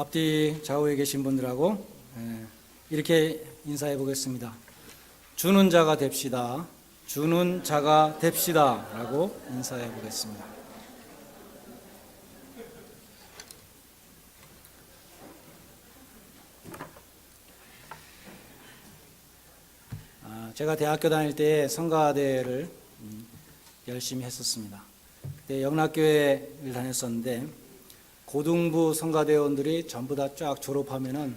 앞뒤 좌우에 계신 분들하고 이렇게 인사해 보겠습니다. 주는 자가 됩시다. 주는 자가 됩시다. 라고 인사해 보겠습니다. 제가 대학교 다닐 때 성가대를 열심히 했었습니다. 그때 영락교회를 다녔었는데 고등부 성가대원들이 전부 다 쫙 졸업하면은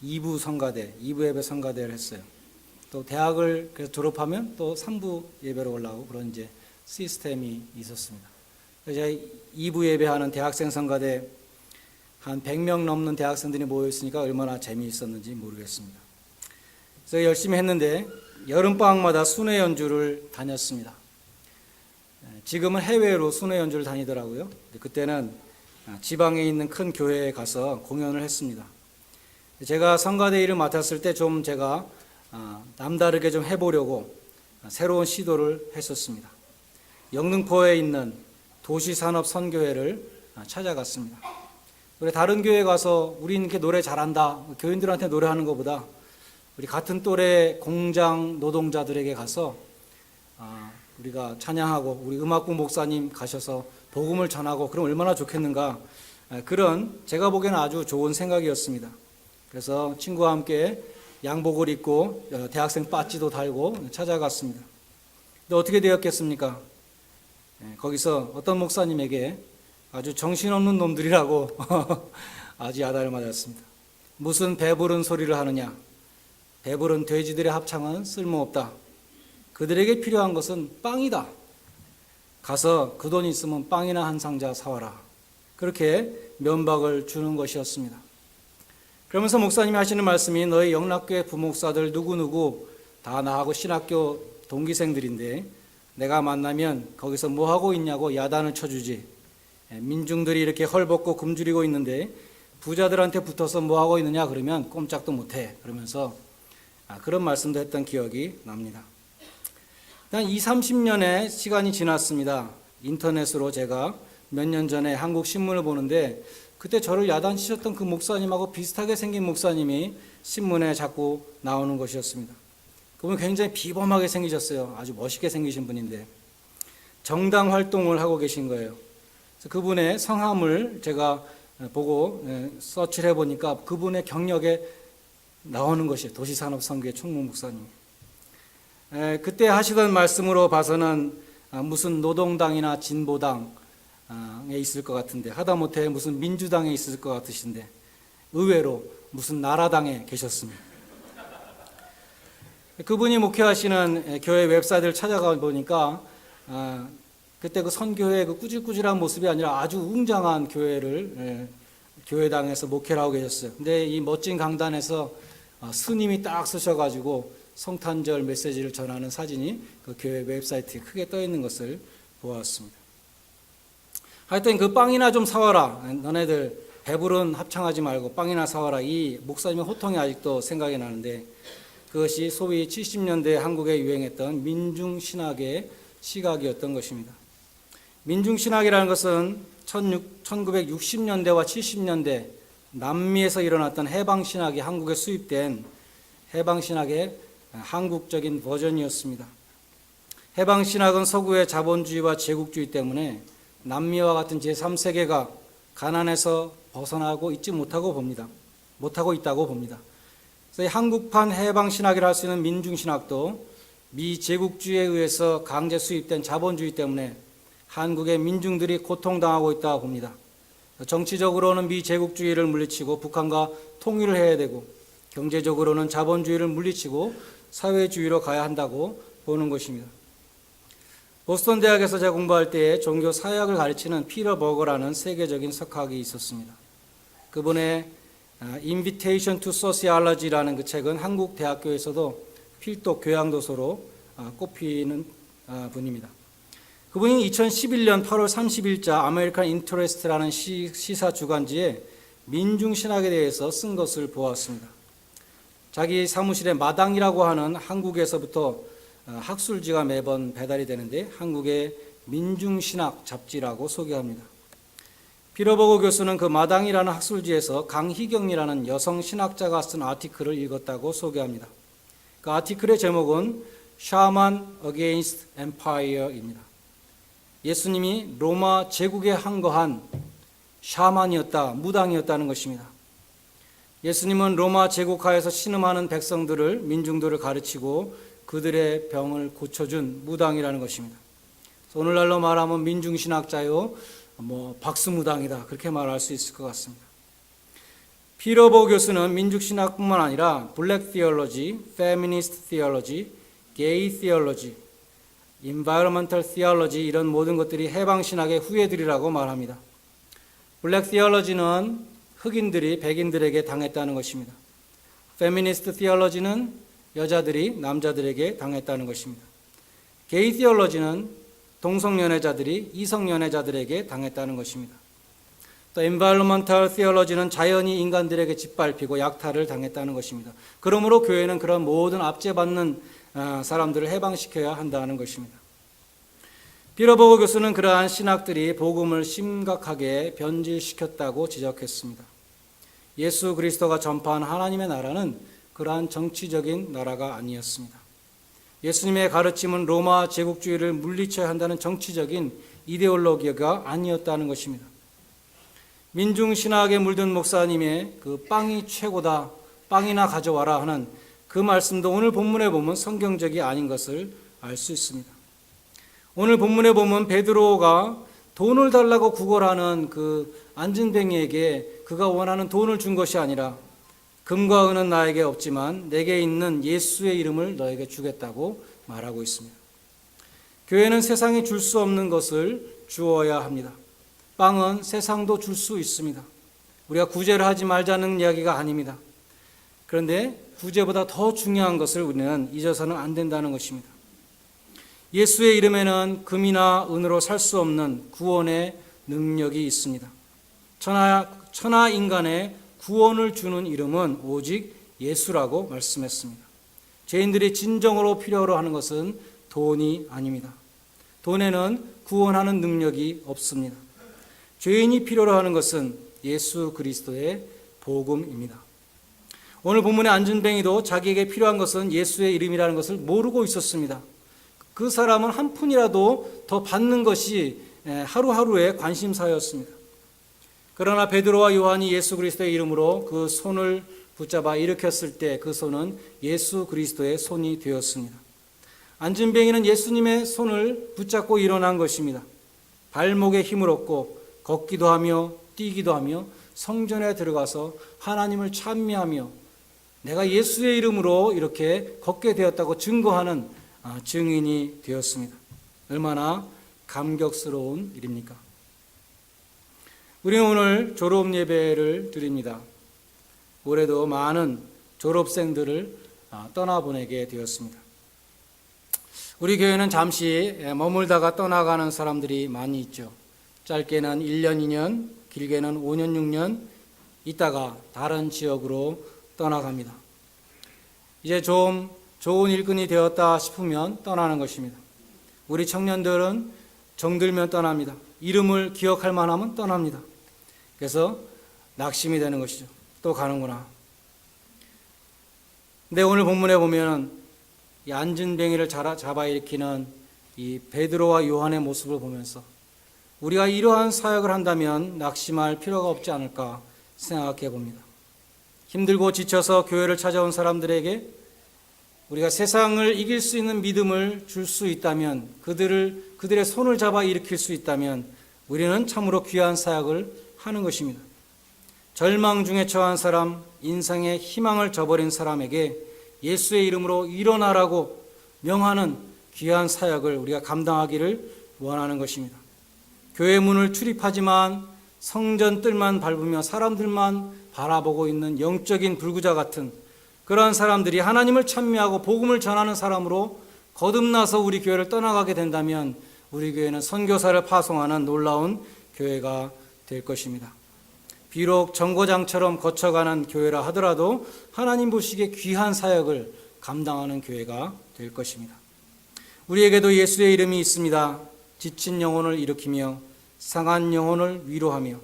2부 성가대, 2부 예배 성가대를 했어요. 또 대학을 그래서 졸업하면 또 3부 예배로 올라오고 그런 이제 시스템이 있었습니다. 그래서 제가 2부 예배하는 대학생 성가대 한 100명 넘는 대학생들이 모여 있으니까 얼마나 재미있었는지 모르겠습니다. 그래서 열심히 했는데 여름방학마다 순회 연주를 다녔습니다. 지금은 해외로 순회 연주를 다니더라고요. 그때는 지방에 있는 큰 교회에 가서 공연을 했습니다. 제가 성가대 일을 맡았을 때 좀 제가 남다르게 좀 해보려고 새로운 시도를 했었습니다. 영등포에 있는 도시산업선교회를 찾아갔습니다. 그래 다른 교회에 가서 우린 이렇게 노래 잘한다, 교인들한테 노래하는 것보다 우리 같은 또래 공장 노동자들에게 가서 우리가 찬양하고 우리 음악부 목사님 가셔서 복음을 전하고 그럼 얼마나 좋겠는가, 그런 제가 보기에는 아주 좋은 생각이었습니다. 그래서 친구와 함께 양복을 입고 대학생 빠찌도 달고 찾아갔습니다. 근데 어떻게 되었겠습니까? 거기서 어떤 목사님에게 아주 정신없는 놈들이라고 아주 야단을 맞았습니다. 무슨 배부른 소리를 하느냐, 배부른 돼지들의 합창은 쓸모없다. 그들에게 필요한 것은 빵이다. 가서 그 돈 있으면 빵이나 한 상자 사와라. 그렇게 면박을 주는 것이었습니다. 그러면서 목사님이 하시는 말씀이 너희 영락교회 부목사들 누구누구 다 나하고 신학교 동기생들인데 내가 만나면 거기서 뭐하고 있냐고 야단을 쳐주지. 민중들이 이렇게 헐벗고 굶주리고 있는데 부자들한테 붙어서 뭐하고 있느냐 그러면 꼼짝도 못해. 그러면서 그런 말씀도 했던 기억이 납니다. 한 20-30년의 시간이 지났습니다. 인터넷으로 제가 몇 년 전에 한국 신문을 보는데 그때 저를 야단치셨던 그 목사님하고 비슷하게 생긴 목사님이 신문에 자꾸 나오는 것이었습니다. 그분 굉장히 비범하게 생기셨어요. 아주 멋있게 생기신 분인데 정당 활동을 하고 계신 거예요. 그래서 그분의 성함을 제가 보고 서치를 해보니까 그분의 경력에 나오는 것이 도시산업선교회 총무 목사님. 그때 하시던 말씀으로 봐서는 무슨 노동당이나 진보당에 있을 것 같은데 하다못해 무슨 민주당에 있을 것 같으신데 의외로 무슨 나라당에 계셨습니다. 그분이 목회하시는 교회 웹사이트를 찾아가 보니까 그때 그 선교회 그 꾸질꾸질한 모습이 아니라 아주 웅장한 교회당에서 목회를 하고 계셨어요. 근데 이 멋진 강단에서 스님이 딱 쓰셔가지고 성탄절 메시지를 전하는 사진이 그 교회 웹사이트에 크게 떠 있는 것을 보았습니다. 하여튼 그 빵이나 좀 사와라. 너네들 배부른 합창하지 말고 빵이나 사와라. 이 목사님의 호통이 아직도 생각이 나는데 그것이 소위 70년대 한국에 유행했던 민중신학의 시각이었던 것입니다. 민중신학이라는 것은 1960년대와 70년대 남미에서 일어났던 해방신학이 한국에 수입된 해방신학의 한국적인 버전이었습니다. 해방신학은 서구의 자본주의와 제국주의 때문에 남미와 같은 제3세계가 가난에서 벗어나고 있지 못하고 있다고 봅니다. 그래서 한국판 해방신학이라 할 수 있는 민중신학도 미제국주의에 의해서 강제 수입된 자본주의 때문에 한국의 민중들이 고통당하고 있다고 봅니다. 정치적으로는 미제국주의를 물리치고 북한과 통일을 해야 되고 경제적으로는 자본주의를 물리치고 사회주의로 가야 한다고 보는 것입니다. 보스턴 대학에서 제가 공부할 때 종교 사역을 가르치는 피터 버거라는 세계적인 석학이 있었습니다. 그분의 Invitation to Sociology라는 그 책은 한국 대학교에서도 필독 교양도서로 꼽히는 분입니다. 그분이 2011년 8월 30일자 아메리칸 인터레스트라는 시사 주간지에 민중신학에 대해서 쓴 것을 보았습니다. 자기 사무실에 마당이라고 하는 한국에서부터 학술지가 매번 배달이 되는데 한국의 민중신학 잡지라고 소개합니다. 피러버그 교수는 그 마당이라는 학술지에서 강희경이라는 여성 신학자가 쓴 아티클을 읽었다고 소개합니다. 그 아티클의 제목은 Shaman Against Empire입니다. 예수님이 로마 제국에 항거한 샤만이었다, 무당이었다는 것입니다. 예수님은 로마 제국하에서 신음하는 백성들을, 민중들을 가르치고 그들의 병을 고쳐준 무당이라는 것입니다. 오늘날로 말하면 민중신학자요, 박수무당이다, 그렇게 말할 수 있을 것 같습니다. 피러버그 교수는 민중신학뿐만 아니라 블랙 티올로지, 페미니스트 티올로지, 게이 티올로지, 인바이러먼털 티올로지, 이런 모든 것들이 해방신학의 후예들이라고 말합니다. 블랙 티올로지는 흑인들이 백인들에게 당했다는 것입니다. 페미니스트 티올로지는 여자들이 남자들에게 당했다는 것입니다. 게이 티올로지는 동성연애자들이 이성연애자들에게 당했다는 것입니다. 또 엔바이러먼털 티올로지는 자연이 인간들에게 짓밟히고 약탈을 당했다는 것입니다. 그러므로 교회는 그런 모든 압제받는 사람들을 해방시켜야 한다는 것입니다. 피러버그 교수는 그러한 신학들이 복음을 심각하게 변질시켰다고 지적했습니다. 예수 그리스도가 전파한 하나님의 나라는 그러한 정치적인 나라가 아니었습니다. 예수님의 가르침은 로마 제국주의를 물리쳐야 한다는 정치적인 이데올로기가 아니었다는 것입니다. 민중신학에 물든 목사님의 그 빵이 최고다, 빵이나 가져와라 하는 그 말씀도 오늘 본문에 보면 성경적이 아닌 것을 알 수 있습니다. 오늘 본문에 보면 베드로가 돈을 달라고 구걸하는 그 안진뱅이에게 그가 원하는 돈을 준 것이 아니라 금과 은은 나에게 없지만 내게 있는 예수의 이름을 너에게 주겠다고 말하고 있습니다. 교회는 세상이 줄 수 없는 것을 주어야 합니다. 빵은 세상도 줄 수 있습니다. 우리가 구제를 하지 말자는 이야기가 아닙니다. 그런데 구제보다 더 중요한 것을 우리는 잊어서는 안 된다는 것입니다. 예수의 이름에는 금이나 은으로 살 수 없는 구원의 능력이 있습니다. 천하 인간의 구원을 주는 이름은 오직 예수라고 말씀했습니다. 죄인들이 진정으로 필요로 하는 것은 돈이 아닙니다. 돈에는 구원하는 능력이 없습니다. 죄인이 필요로 하는 것은 예수 그리스도의 복음입니다. 오늘 본문의 안진뱅이도 자기에게 필요한 것은 예수의 이름이라는 것을 모르고 있었습니다. 그 사람은 한 푼이라도 더 받는 것이 하루하루의 관심사였습니다. 그러나 베드로와 요한이 예수 그리스도의 이름으로 그 손을 붙잡아 일으켰을 때 그 손은 예수 그리스도의 손이 되었습니다. 안진뱅이는 예수님의 손을 붙잡고 일어난 것입니다. 발목에 힘을 얻고 걷기도 하며 뛰기도 하며 성전에 들어가서 하나님을 찬미하며 내가 예수의 이름으로 이렇게 걷게 되었다고 증거하는 증인이 되었습니다. 얼마나 감격스러운 일입니까? 우리는 오늘 졸업 예배를 드립니다. 올해도 많은 졸업생들을 떠나보내게 되었습니다. 우리 교회는 잠시 머물다가 떠나가는 사람들이 많이 있죠. 짧게는 1년, 2년, 길게는 5년, 6년 있다가 다른 지역으로 떠나갑니다. 이제 좀 좋은 일꾼이 되었다 싶으면 떠나는 것입니다. 우리 청년들은 정들면 떠납니다. 이름을 기억할 만하면 떠납니다. 그래서 낙심이 되는 것이죠. 또 가는구나. 근데 오늘 본문에 보면 이 안진뱅이를 잡아 일으키는 이 베드로와 요한의 모습을 보면서 우리가 이러한 사역을 한다면 낙심할 필요가 없지 않을까 생각해 봅니다. 힘들고 지쳐서 교회를 찾아온 사람들에게 우리가 세상을 이길 수 있는 믿음을 줄 수 있다면, 그들의 손을 잡아 일으킬 수 있다면 우리는 참으로 귀한 사역을 하는 것입니다. 절망 중에 처한 사람, 인생의 희망을 저버린 사람에게 예수의 이름으로 일어나라고 명하는 귀한 사역을 우리가 감당하기를 원하는 것입니다. 교회 문을 출입하지만 성전 뜰만 밟으며 사람들만 바라보고 있는 영적인 불구자 같은 그러한 사람들이 하나님을 찬미하고 복음을 전하는 사람으로 거듭나서 우리 교회를 떠나가게 된다면 우리 교회는 선교사를 파송하는 놀라운 교회가 될 것입니다. 비록 정거장처럼 거쳐가는 교회라 하더라도 하나님 보시기에 귀한 사역을 감당하는 교회가 될 것입니다. 우리에게도 예수의 이름이 있습니다. 지친 영혼을 일으키며 상한 영혼을 위로하며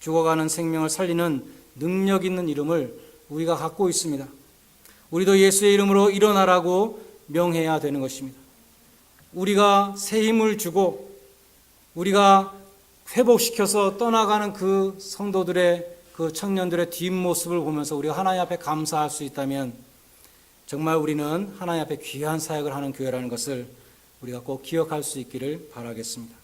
죽어가는 생명을 살리는 능력 있는 이름을 우리가 갖고 있습니다. 우리도 예수의 이름으로 일어나라고 명해야 되는 것입니다. 우리가 새 힘을 주고 우리가 회복시켜서 떠나가는 그 성도들의, 그 청년들의 뒷모습을 보면서 우리가 하나님 앞에 감사할 수 있다면 정말 우리는 하나님 앞에 귀한 사역을 하는 교회라는 것을 우리가 꼭 기억할 수 있기를 바라겠습니다.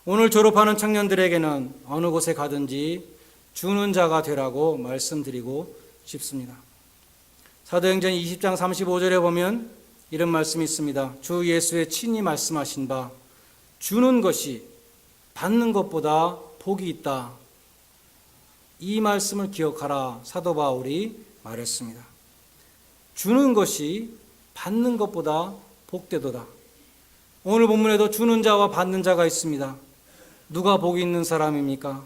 오늘 졸업하는 청년들에게는 어느 곳에 가든지 주는 자가 되라고 말씀드리고 싶습니다. 사도행전 20장 35절에 보면 이런 말씀이 있습니다. 주 예수의 친히 말씀하신 바 주는 것이 받는 것보다 복이 있다. 이 말씀을 기억하라. 사도 바울이 말했습니다. 주는 것이 받는 것보다 복되도다. 오늘 본문에도 주는 자와 받는 자가 있습니다. 누가 복이 있는 사람입니까?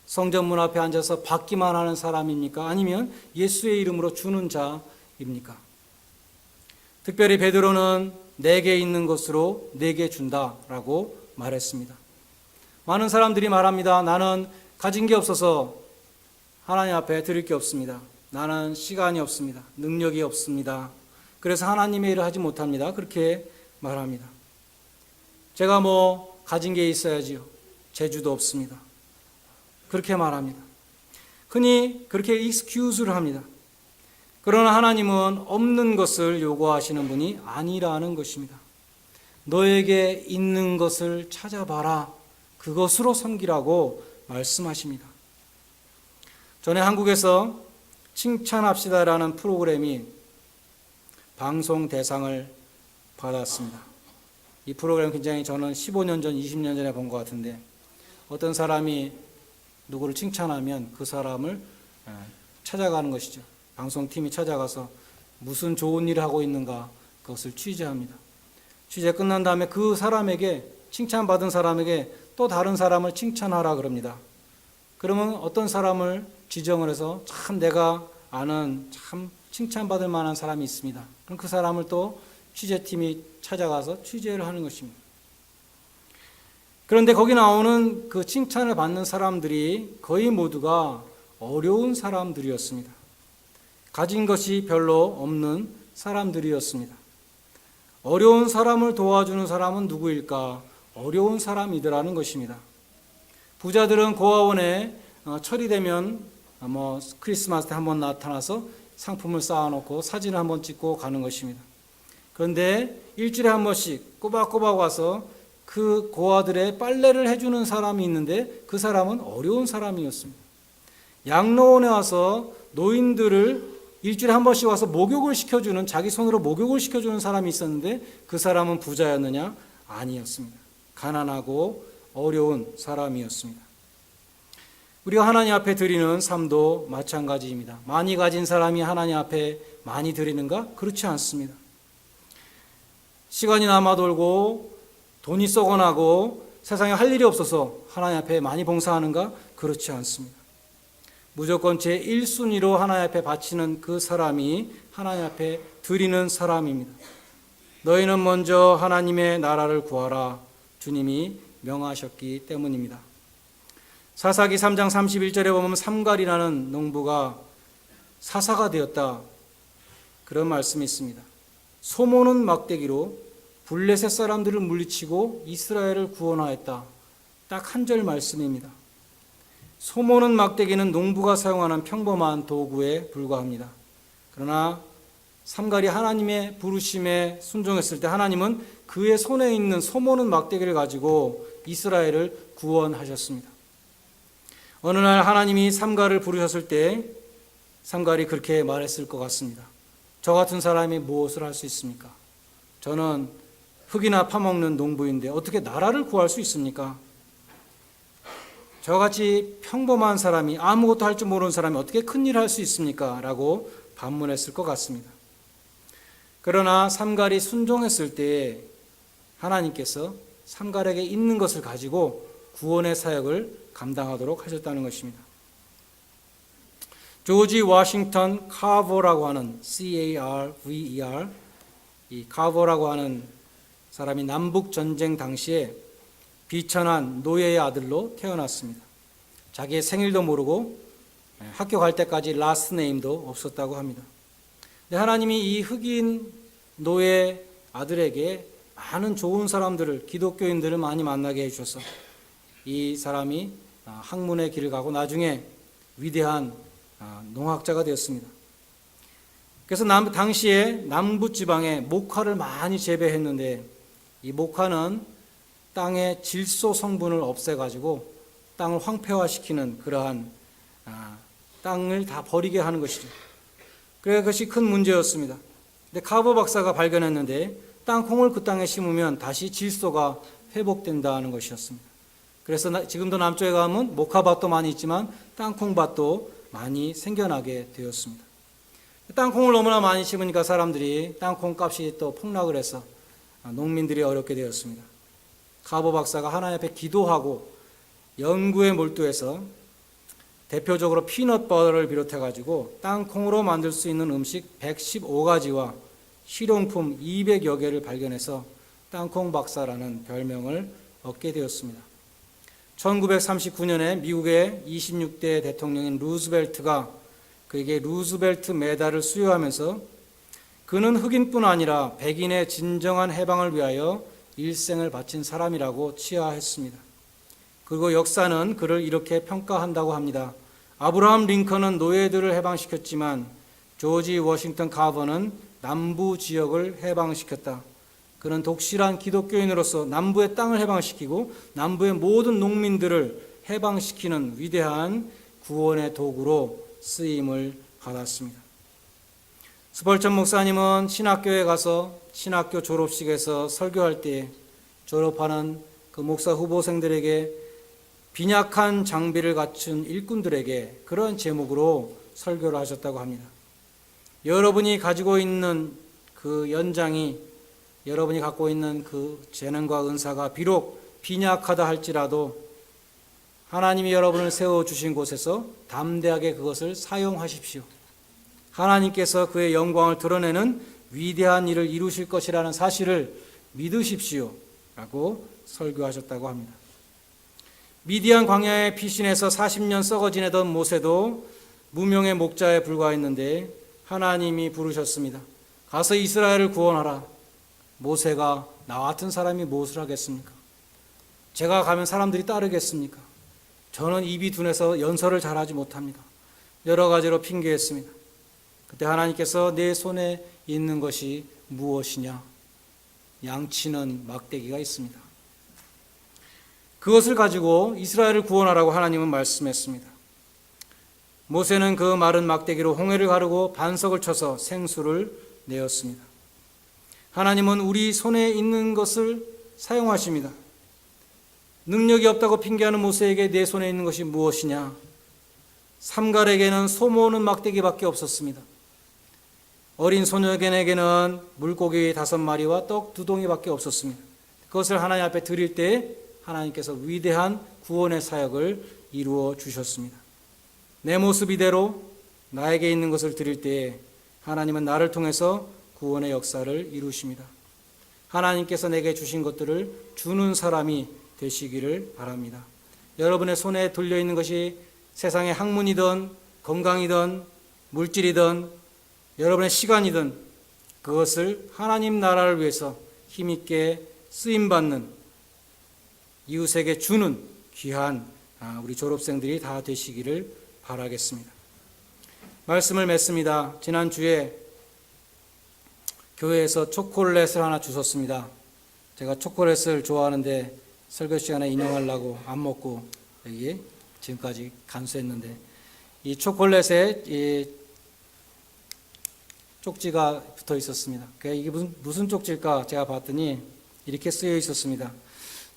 성전문 앞에 앉아서 받기만 하는 사람입니까? 아니면 예수의 이름으로 주는 자입니까? 특별히 베드로는 내게 있는 것으로 내게 준다라고 말했습니다. 많은 사람들이 말합니다. 나는 가진 게 없어서 하나님 앞에 드릴 게 없습니다. 나는 시간이 없습니다. 능력이 없습니다. 그래서 하나님의 일을 하지 못합니다. 그렇게 말합니다. 제가 가진 게 있어야지요. 재주도 없습니다. 그렇게 말합니다. 흔히 그렇게 익스큐즈를 합니다. 그러나 하나님은 없는 것을 요구하시는 분이 아니라는 것입니다. 너에게 있는 것을 찾아봐라. 그것으로 섬기라고 말씀하십니다. 전에 한국에서 칭찬합시다라는 프로그램이 방송 대상을 받았습니다. 이 프로그램 굉장히 저는 15년 전, 20년 전에 본 것 같은데 어떤 사람이 누구를 칭찬하면 그 사람을 찾아가는 것이죠. 방송팀이 찾아가서 무슨 좋은 일을 하고 있는가 그것을 취재합니다. 취재 끝난 다음에 그 사람에게, 칭찬받은 사람에게 또 다른 사람을 칭찬하라 그럽니다. 그러면 어떤 사람을 지정을 해서 참 내가 아는 참 칭찬받을 만한 사람이 있습니다. 그럼 그 사람을 또 취재팀이 찾아가서 취재를 하는 것입니다. 그런데 거기 나오는 그 칭찬을 받는 사람들이 거의 모두가 어려운 사람들이었습니다. 가진 것이 별로 없는 사람들이었습니다. 어려운 사람을 도와주는 사람은 누구일까? 어려운 사람이더라는 것입니다. 부자들은 고아원에 철이 되면 크리스마스 때 한번 나타나서 상품을 쌓아놓고 사진을 한번 찍고 가는 것입니다. 그런데 일주일에 한 번씩 꼬박꼬박 와서 그 고아들의 빨래를 해주는 사람이 있는데 그 사람은 어려운 사람이었습니다. 양로원에 와서 노인들을 일주일에 한 번씩 와서 목욕을 시켜주는, 자기 손으로 목욕을 시켜주는 사람이 있었는데 그 사람은 부자였느냐? 아니었습니다. 가난하고 어려운 사람이었습니다. 우리가 하나님 앞에 드리는 삶도 마찬가지입니다. 많이 가진 사람이 하나님 앞에 많이 드리는가? 그렇지 않습니다. 시간이 남아 돌고 돈이 썩어나고 세상에 할 일이 없어서 하나님 앞에 많이 봉사하는가? 그렇지 않습니다. 무조건 제1순위로 하나님 앞에 바치는 그 사람이 하나님 앞에 드리는 사람입니다. 너희는 먼저 하나님의 나라를 구하라. 주님이 명하셨기 때문입니다. 사사기 3장 31절에 보면 삼갈이라는 농부가 사사가 되었다. 그런 말씀이 있습니다. 소모는 막대기로 블레셋 사람들을 물리치고 이스라엘을 구원하였다. 딱 한 절 말씀입니다. 소모는 막대기는 농부가 사용하는 평범한 도구에 불과합니다. 그러나 삼갈이 하나님의 부르심에 순종했을 때 하나님은 그의 손에 있는 소모는 막대기를 가지고 이스라엘을 구원하셨습니다. 어느 날 하나님이 삼갈을 부르셨을 때 삼갈이 그렇게 말했을 것 같습니다. 저 같은 사람이 무엇을 할 수 있습니까? 저는 흙이나 파먹는 농부인데 어떻게 나라를 구할 수 있습니까? 저같이 평범한 사람이, 아무것도 할 줄 모르는 사람이 어떻게 큰일을 할 수 있습니까? 라고 반문했을 것 같습니다. 그러나 삼갈이 순종했을 때 하나님께서 삼갈에게 있는 것을 가지고 구원의 사역을 감당하도록 하셨다는 것입니다. 조지 워싱턴 카버라고 하는 C-A-R-V-E-R, 이 카버라고 하는 사람이 남북 전쟁 당시에 비천한 노예의 아들로 태어났습니다. 자기의 생일도 모르고 학교 갈 때까지 라스트 네임도 없었다고 합니다. 근데 하나님이 이 흑인 노예 아들에게 많은 좋은 사람들을, 기독교인들을 많이 만나게 해주셔서 이 사람이 학문의 길을 가고 나중에 위대한 농학자가 되었습니다. 그래서 당시에 남부지방에 목화를 많이 재배했는데 이 목화는 땅의 질소 성분을 없애가지고 땅을 황폐화시키는 그러한 땅을 다 버리게 하는 것이죠. 그래서 그것이 큰 문제였습니다. 근데 카버 박사가 발견했는데 땅콩을 그 땅에 심으면 다시 질소가 회복된다는 것이었습니다. 그래서 지금도 남쪽에 가면 목화밭도 많이 있지만 땅콩밭도 많이 생겨나게 되었습니다. 땅콩을 너무나 많이 심으니까 사람들이 땅콩 값이 또 폭락을 해서 농민들이 어렵게 되었습니다. 카버 박사가 하나님 앞에 기도하고 연구에 몰두해서 대표적으로 피넛버터를 비롯해가지고 땅콩으로 만들 수 있는 음식 115가지와 실용품 200여 개를 발견해서 땅콩 박사라는 별명을 얻게 되었습니다. 1939년에 미국의 26대 대통령인 루즈벨트가 그에게 루즈벨트 메달을 수여하면서 그는 흑인뿐 아니라 백인의 진정한 해방을 위하여 일생을 바친 사람이라고 치하했습니다. 그리고 역사는 그를 이렇게 평가한다고 합니다. 아브라함 링컨은 노예들을 해방시켰지만 조지 워싱턴 카버는 남부 지역을 해방시켰다. 그는 독실한 기독교인으로서 남부의 땅을 해방시키고 남부의 모든 농민들을 해방시키는 위대한 구원의 도구로 쓰임을 받았습니다. 스펄전 목사님은 신학교에 가서 신학교 졸업식에서 설교할 때 졸업하는 그 목사 후보생들에게 빈약한 장비를 갖춘 일꾼들에게 그런 제목으로 설교를 하셨다고 합니다. 여러분이 가지고 있는 그 연장이, 여러분이 갖고 있는 그 재능과 은사가 비록 빈약하다 할지라도 하나님이 여러분을 세워주신 곳에서 담대하게 그것을 사용하십시오. 하나님께서 그의 영광을 드러내는 위대한 일을 이루실 것이라는 사실을 믿으십시오 라고 설교하셨다고 합니다. 미디안 광야에 피신해서 40년 썩어 지내던 모세도 무명의 목자에 불과했는데 하나님이 부르셨습니다. 가서 이스라엘을 구원하라. 모세가 나 같은 사람이 무엇을 하겠습니까? 제가 가면 사람들이 따르겠습니까? 저는 입이 둔해서 연설을 잘하지 못합니다. 여러 가지로 핑계했습니다. 그때 하나님께서 내 손에 있는 것이 무엇이냐? 양치는 막대기가 있습니다. 그것을 가지고 이스라엘을 구원하라고 하나님은 말씀했습니다. 모세는 그 마른 막대기로 홍해를 가르고 반석을 쳐서 생수를 내었습니다. 하나님은 우리 손에 있는 것을 사용하십니다. 능력이 없다고 핑계하는 모세에게 내 손에 있는 것이 무엇이냐? 삼갈에게는 소 모으는 막대기밖에 없었습니다. 어린 소녀에게는 물고기 5마리와 떡 2덩이밖에 없었습니다. 그것을 하나님 앞에 드릴 때 하나님께서 위대한 구원의 사역을 이루어 주셨습니다. 내 모습 이대로 나에게 있는 것을 드릴 때 하나님은 나를 통해서 구원의 역사를 이루십니다. 하나님께서 내게 주신 것들을 주는 사람이 되시기를 바랍니다. 여러분의 손에 들려 있는 것이 세상의 학문이든 건강이든 물질이든 여러분의 시간이든 그것을 하나님 나라를 위해서 힘있게 쓰임받는 이웃에게 주는 귀한 우리 졸업생들이 다 되시기를 바라겠습니다. 말씀을 맺습니다. 지난주에 교회에서 초콜릿을 하나 주셨습니다. 제가 초콜릿을 좋아하는데 설교 시간에 인용하려고 안 먹고 여기 지금까지 간수했는데 이 초콜릿에 이 쪽지가 붙어 있었습니다. 이게 무슨 쪽지일까 제가 봤더니 이렇게 쓰여 있었습니다.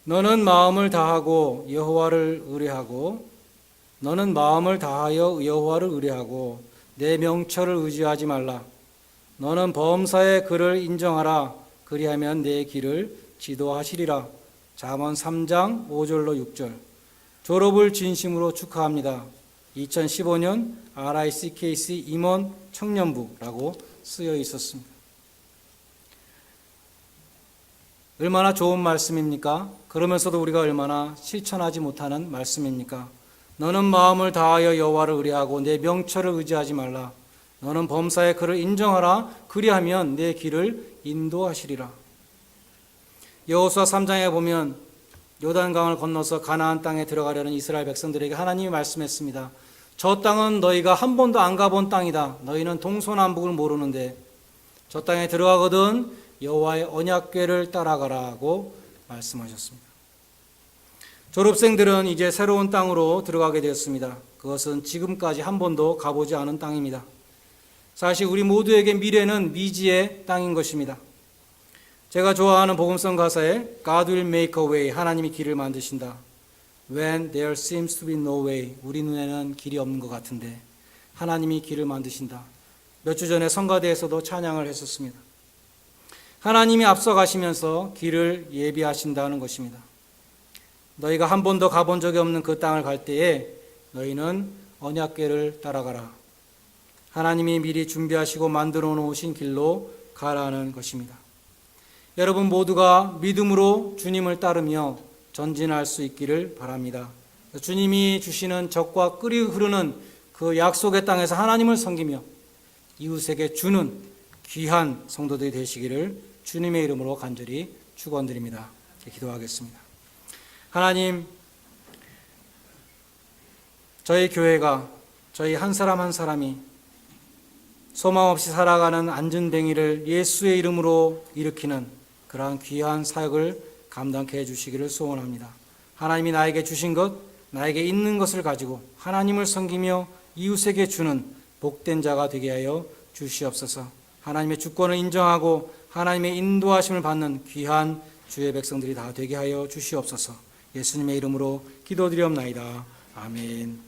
너는 마음을 다하고 여호와를 의뢰하고 너는 마음을 다하여 여호와를 의뢰하고 내 명철을 의지하지 말라. 너는 범사의 그를 인정하라. 그리하면 내 길을 지도하시리라. 잠언 3장 5절로 6절. 졸업을 진심으로 축하합니다. 2015년 RICKC 임원 청년부라고 쓰여 있었습니다. 얼마나 좋은 말씀입니까? 그러면서도 우리가 얼마나 실천하지 못하는 말씀입니까? 너는 마음을 다하여 여호와를 의뢰하고 내 명철을 의지하지 말라. 너는 범사에 그를 인정하라. 그리하면 내 길을 인도하시리라. 여호수아 3장에 보면 요단강을 건너서 가나안 땅에 들어가려는 이스라엘 백성들에게 하나님이 말씀했습니다. 저 땅은 너희가 한 번도 안 가본 땅이다. 너희는 동서남북을 모르는데 저 땅에 들어가거든 여호와의 언약궤를 따라가라고 말씀하셨습니다. 졸업생들은 이제 새로운 땅으로 들어가게 되었습니다. 그것은 지금까지 한 번도 가보지 않은 땅입니다. 사실 우리 모두에게 미래는 미지의 땅인 것입니다. 제가 좋아하는 복음성 가사에 God will make a way, 하나님이 길을 만드신다. When there seems to be no way, 우리 눈에는 길이 없는 것 같은데 하나님이 길을 만드신다. 몇 주 전에 성가대에서도 찬양을 했었습니다. 하나님이 앞서가시면서 길을 예비하신다는 것입니다. 너희가 한 번도 가본 적이 없는 그 땅을 갈 때에 너희는 언약궤를 따라가라. 하나님이 미리 준비하시고 만들어 놓으신 길로 가라는 것입니다. 여러분 모두가 믿음으로 주님을 따르며 전진할 수 있기를 바랍니다. 주님이 주시는 적과 끓이 흐르는 그 약속의 땅에서 하나님을 섬기며 이웃에게 주는 귀한 성도들이 되시기를 주님의 이름으로 간절히 축원드립니다. 기도하겠습니다. 하나님, 저희 교회가 저희 한 사람 한 사람이 소망 없이 살아가는 안전뱅이를 예수의 이름으로 일으키는 그러한 귀한 사역을 감당케 해주시기를 소원합니다. 하나님이 나에게 주신 것, 나에게 있는 것을 가지고 하나님을 섬기며 이웃에게 주는 복된 자가 되게 하여 주시옵소서. 하나님의 주권을 인정하고 하나님의 인도하심을 받는 귀한 주의 백성들이 다 되게 하여 주시옵소서. 예수님의 이름으로 기도드리옵나이다. 아멘.